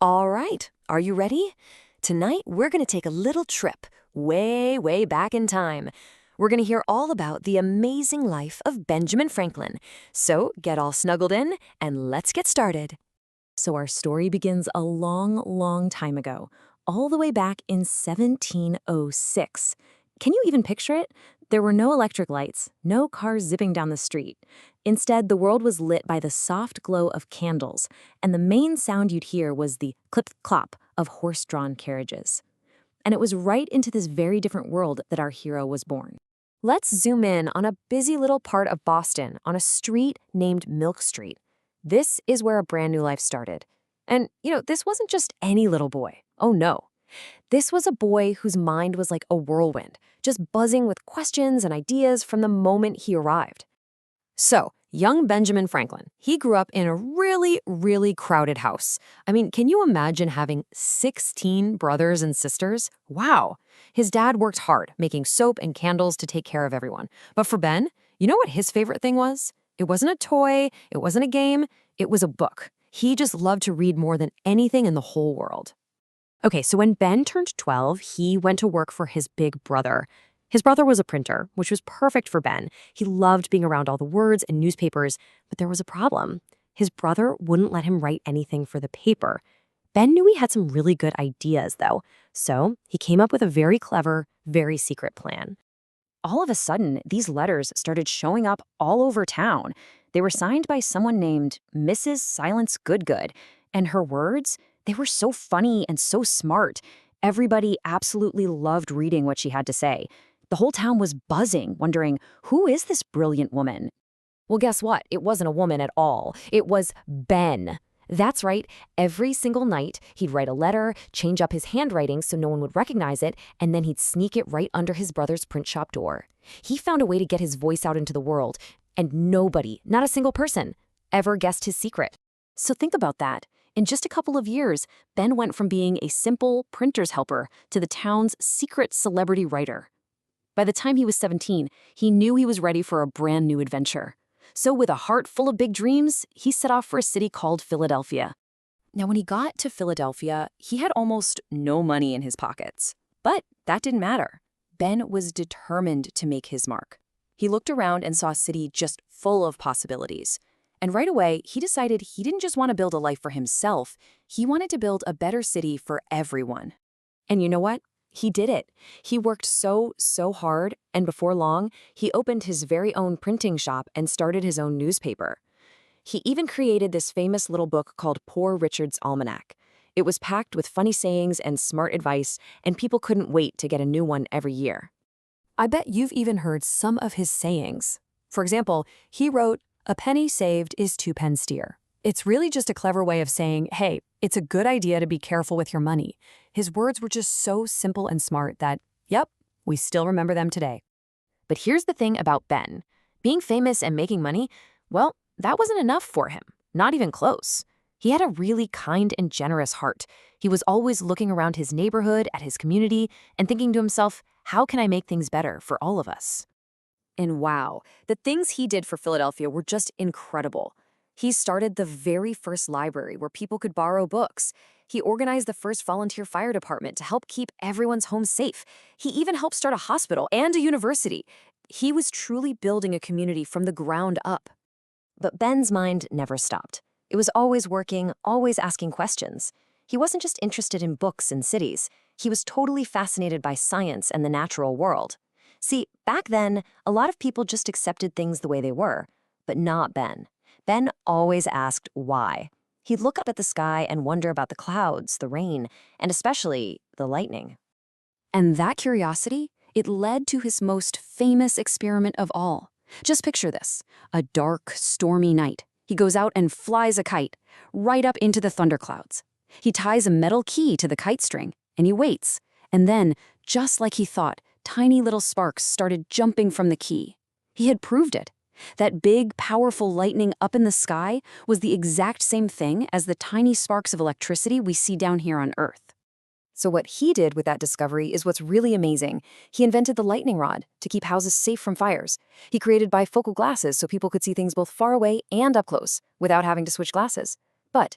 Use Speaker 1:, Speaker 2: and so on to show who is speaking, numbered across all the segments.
Speaker 1: All right, are you ready? Tonight, we're going to take a little trip way, way back in time. We're going to hear all about the amazing life of Benjamin Franklin. So get all snuggled in and let's get started. So our story begins a long, long time ago, all the way back in 1706. Can you even picture it? There were no electric lights, no cars zipping down the street. Instead, the world was lit by the soft glow of candles, and the main sound you'd hear was the clip-clop of horse-drawn carriages. And it was right into this very different world that our hero was born. Let's zoom in on a busy little part of Boston on a street named Milk Street. This is where a brand new life started. And, this wasn't just any little boy. Oh, no. This was a boy whose mind was like a whirlwind, just buzzing with questions and ideas from the moment he arrived. So, young Benjamin Franklin, he grew up in a really, really crowded house. I mean, can you imagine having 16 brothers and sisters? Wow. His dad worked hard, making soap and candles to take care of everyone. But for Ben, you know what his favorite thing was? It wasn't a toy, it wasn't a game, it was a book. He just loved to read more than anything in the whole world. Okay, so when Ben turned 12, he went to work for his big brother. His brother was a printer, which was perfect for Ben. He loved being around all the words and newspapers, but there was a problem. His brother wouldn't let him write anything for the paper. Ben knew he had some really good ideas, though, so he came up with a very clever, very secret plan. All of a sudden, these letters started showing up all over town. They were signed by someone named Mrs. Silence Goodgood, and her words, they were so funny and so smart. Everybody absolutely loved reading what she had to say. The whole town was buzzing, wondering, who is this brilliant woman? Well, guess what? It wasn't a woman at all. It was Ben. That's right. Every single night, he'd write a letter, change up his handwriting so no one would recognize it, and then he'd sneak it right under his brother's print shop door. He found a way to get his voice out into the world, and nobody, not a single person, ever guessed his secret. So think about that. In just a couple of years, Ben went from being a simple printer's helper to the town's secret celebrity writer. By the time he was 17, he knew he was ready for a brand new adventure. So with a heart full of big dreams, he set off for a city called Philadelphia. Now, when he got to Philadelphia, he had almost no money in his pockets. But that didn't matter. Ben was determined to make his mark. He looked around and saw a city just full of possibilities. And right away, he decided he didn't just want to build a life for himself, he wanted to build a better city for everyone. And you know what? He did it. He worked so hard, and before long, he opened his very own printing shop and started his own newspaper. He even created this famous little book called Poor Richard's Almanac. It was packed with funny sayings and smart advice, and people couldn't wait to get a new one every year. I bet you've even heard some of his sayings. For example, he wrote, "A penny saved is 2 pence dear." It's really just a clever way of saying, hey, it's a good idea to be careful with your money. His words were just so simple and smart that, yep, we still remember them today. But here's the thing about Ben. Being famous and making money, well, that wasn't enough for him. Not even close. He had a really kind and generous heart. He was always looking around his neighborhood, at his community, and thinking to himself, how can I make things better for all of us? And wow, the things he did for Philadelphia were just incredible. He started the very first library where people could borrow books. He organized the first volunteer fire department to help keep everyone's home safe. He even helped start a hospital and a university. He was truly building a community from the ground up. But Ben's mind never stopped. It was always working, always asking questions. He wasn't just interested in books and cities. He was totally fascinated by science and the natural world. See, back then, a lot of people just accepted things the way they were, but not Ben. Ben always asked why. He'd look up at the sky and wonder about the clouds, the rain, and especially the lightning. And that curiosity, it led to his most famous experiment of all. Just picture this, a dark, stormy night. He goes out and flies a kite right up into the thunderclouds. He ties a metal key to the kite string, and he waits. And then, just like he thought, tiny little sparks started jumping from the key. He had proved it. That big, powerful lightning up in the sky was the exact same thing as the tiny sparks of electricity we see down here on Earth. So what he did with that discovery is what's really amazing. He invented the lightning rod to keep houses safe from fires. He created bifocal glasses so people could see things both far away and up close without having to switch glasses. But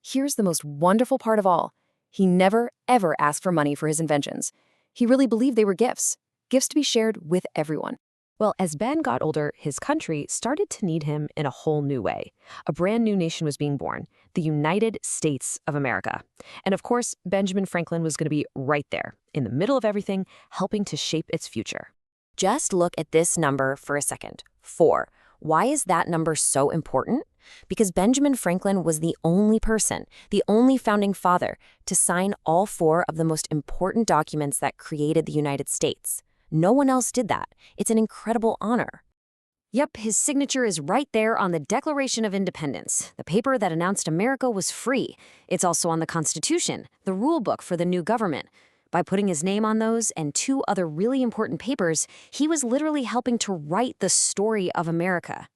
Speaker 1: Here's the most wonderful part of all. He never, ever asked for money for his inventions. He really believed they were gifts, gifts to be shared with everyone. Well, as Ben got older, his country started to need him in a whole new way. A brand new nation was being born, the United States of America. And of course, Benjamin Franklin was going to be right there, in the middle of everything, helping to shape its future. Just look at this number for a second. 4. Why is that number so important? Because Benjamin Franklin was the only person, the only founding father, to sign all 4 of the most important documents that created the United States. No one else did that. It's an incredible honor. Yep, his signature is right there on the Declaration of Independence, the paper that announced America was free. It's also on the Constitution, the rule book for the new government. By putting his name on those and 2 other really important papers, he was literally helping to write the story of America.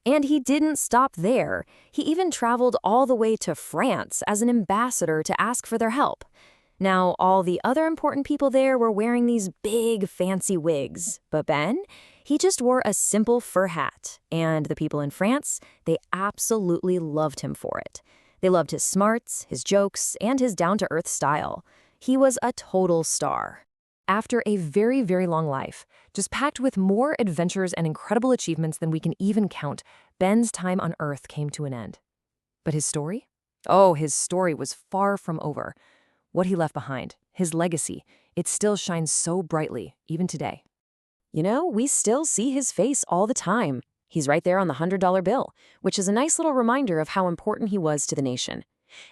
Speaker 1: And he didn't stop there. He even traveled all the way to France as an ambassador to ask for their help. Now, all the other important people there were wearing these big, fancy wigs. But Ben, he just wore a simple fur hat. And the people in France, they absolutely loved him for it. They loved his smarts, his jokes, and his down-to-earth style. He was a total star. After a very, very long life, just packed with more adventures and incredible achievements than we can even count, Ben's time on Earth came to an end. But his story? Oh, his story was far from over. What he left behind, his legacy, it still shines so brightly, even today. You know, we still see his face all the time. He's right there on the $100 bill, which is a nice little reminder of how important he was to the nation.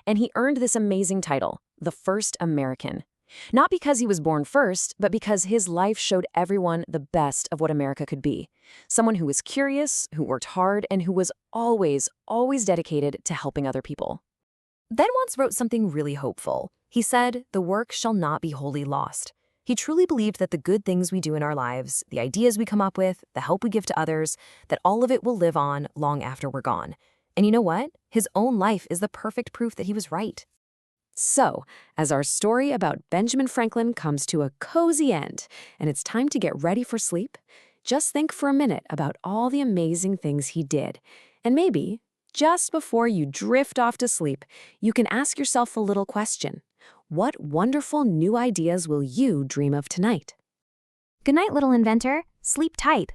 Speaker 1: And he earned this amazing title, the first American. Not because he was born first, but because his life showed everyone the best of what America could be. Someone who was curious, who worked hard, and who was always, always dedicated to helping other people. Ben once wrote something really hopeful. He said, "The work shall not be wholly lost." He truly believed that the good things we do in our lives, the ideas we come up with, the help we give to others, that all of it will live on long after we're gone. And you know what? His own life is the perfect proof that he was right. So, as our story about Benjamin Franklin comes to a cozy end, and it's time to get ready for sleep, just think for a minute about all the amazing things he did. And maybe, just before you drift off to sleep, you can ask yourself a little question. What wonderful new ideas will you dream of tonight?
Speaker 2: Good night, little inventor. Sleep tight.